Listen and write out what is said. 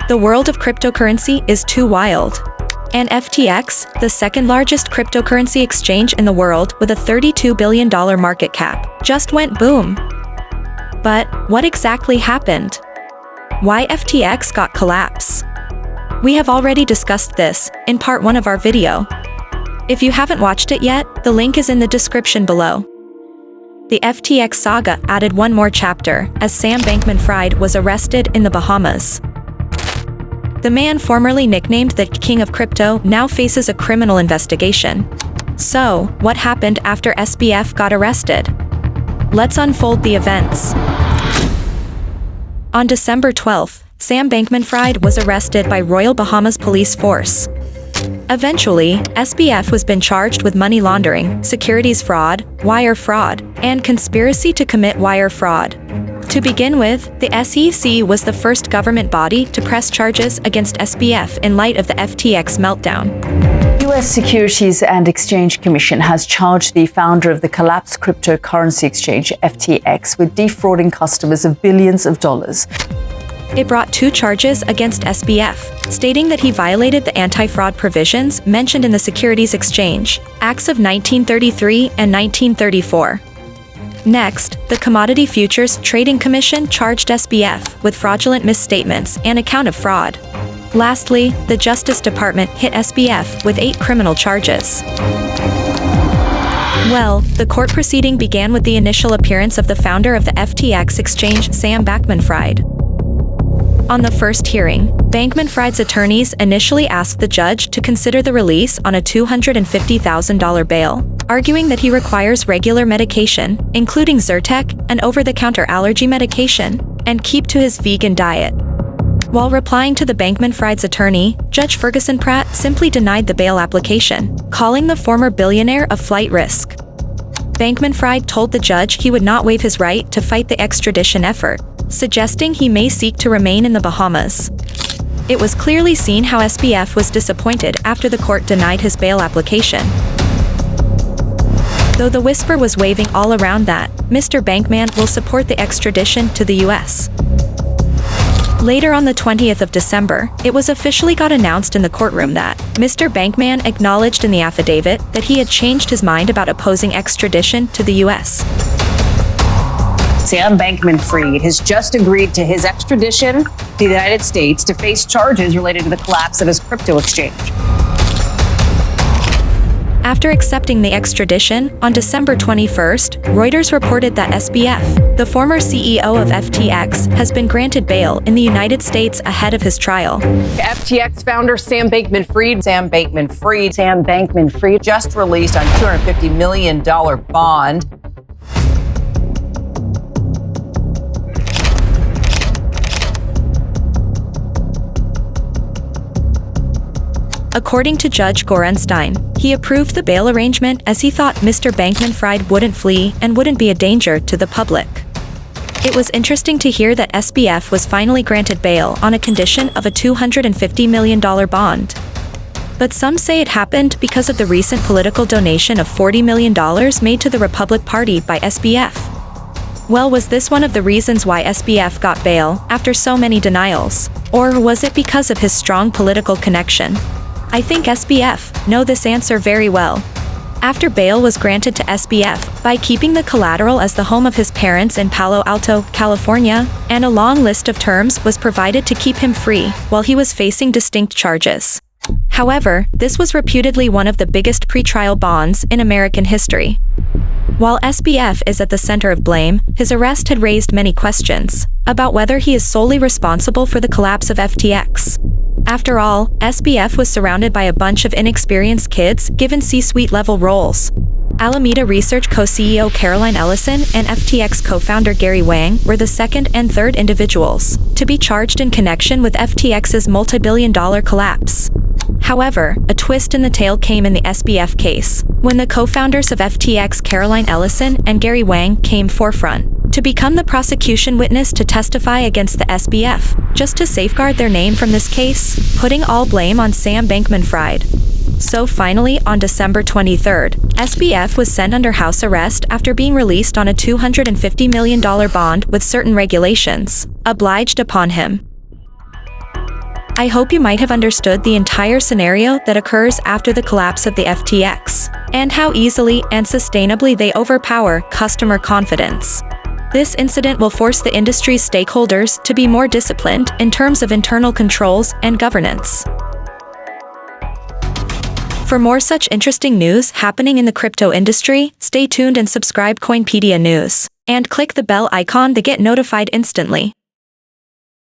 The world of cryptocurrency is too wild. And FTX, the second largest cryptocurrency exchange in the world with a $32 billion market cap, just went boom. But what exactly happened? Why FTX got collapse? We have already discussed this in part 1 of our video. If you haven't watched it yet, the link is in the description below. The FTX saga added one more chapter as Sam Bankman-Fried was arrested in the Bahamas. The man formerly nicknamed the King of Crypto now faces a criminal investigation. So, what happened after SBF got arrested? Let's unfold the events. On December 12th, Sam Bankman-Fried was arrested by Royal Bahamas Police Force. Eventually, SBF was been charged with money laundering, securities fraud, wire fraud, and conspiracy to commit wire fraud. To begin with, the SEC was the first government body to press charges against SBF in light of the FTX meltdown. US Securities and Exchange Commission has charged the founder of the collapsed cryptocurrency exchange FTX with defrauding customers of billions of dollars. It brought 2 charges against SBF, stating that he violated the anti-fraud provisions mentioned in the Securities Exchange Acts of 1933 and 1934. Next, the Commodity Futures Trading Commission charged SBF with fraudulent misstatements and account of fraud. Lastly, the Justice Department hit SBF with 8 criminal charges. Well, the court proceeding began with the initial appearance of the founder of the FTX exchange, Sam Bankman-Fried. On the first hearing, Bankman-Fried's attorneys initially asked the judge to consider the release on a $250,000 bail, arguing that he requires regular medication, including Zyrtec, an over-the-counter allergy medication, and keep to his vegan diet. While replying to the Bankman-Fried's attorney, Judge Ferguson Pratt simply denied the bail application, calling the former billionaire a flight risk. Bankman-Fried told the judge he would not waive his right to fight the extradition effort, suggesting he may seek to remain in the Bahamas. It was clearly seen how SBF was disappointed after the court denied his bail application. Though the whisper was waving all around that Mr. Bankman will support the extradition to the US. Later on the 20th of December, it was officially got announced in the courtroom that Mr. Bankman acknowledged in the affidavit that he had changed his mind about opposing extradition to the US. Sam Bankman-Fried has just agreed to his extradition to the United States to face charges related to the collapse of his crypto exchange. After accepting the extradition, on December 21st, Reuters reported that SBF, the former CEO of FTX, has been granted bail in the United States ahead of his trial. FTX founder Sam Bankman-Fried just released on $250 million bond. According to Judge Gorenstein, he approved the bail arrangement as he thought Mr. Bankman-Fried wouldn't flee and wouldn't be a danger to the public. It was interesting to hear that SBF was finally granted bail on a condition of a $250 million bond. But some say it happened because of the recent political donation of $40 million made to the Republican Party by SBF. Well, was this one of the reasons why SBF got bail after so many denials? Or was it because of his strong political connection? I think SBF know this answer very well. After bail was granted to SBF by keeping the collateral as the home of his parents in Palo Alto, California, and a long list of terms was provided to keep him free while he was facing distinct charges. However, this was reputedly one of the biggest pretrial bonds in American history. While SBF is at the center of blame, his arrest had raised many questions about whether he is solely responsible for the collapse of FTX. After all, SBF was surrounded by a bunch of inexperienced kids given C-suite level roles. Alameda Research co-CEO Caroline Ellison and FTX co-founder Gary Wang were the second and third individuals to be charged in connection with FTX's multi-billion-dollar collapse. However, a twist in the tale came in the SBF case, when the co-founders of FTX Caroline Ellison and Gary Wang came forefront to become the prosecution witness to testify against the SBF, just to safeguard their name from this case, putting all blame on Sam Bankman-Fried. So finally, on December 23rd, SBF was sent under house arrest after being released on a $250 million bond with certain regulations obliged upon him. I hope you might have understood the entire scenario that occurs after the collapse of the FTX, and how easily and sustainably they overpower customer confidence. This incident will force the industry's stakeholders to be more disciplined in terms of internal controls and governance. For more such interesting news happening in the crypto industry, stay tuned and subscribe Coinpedia News, and click the bell icon to get notified instantly.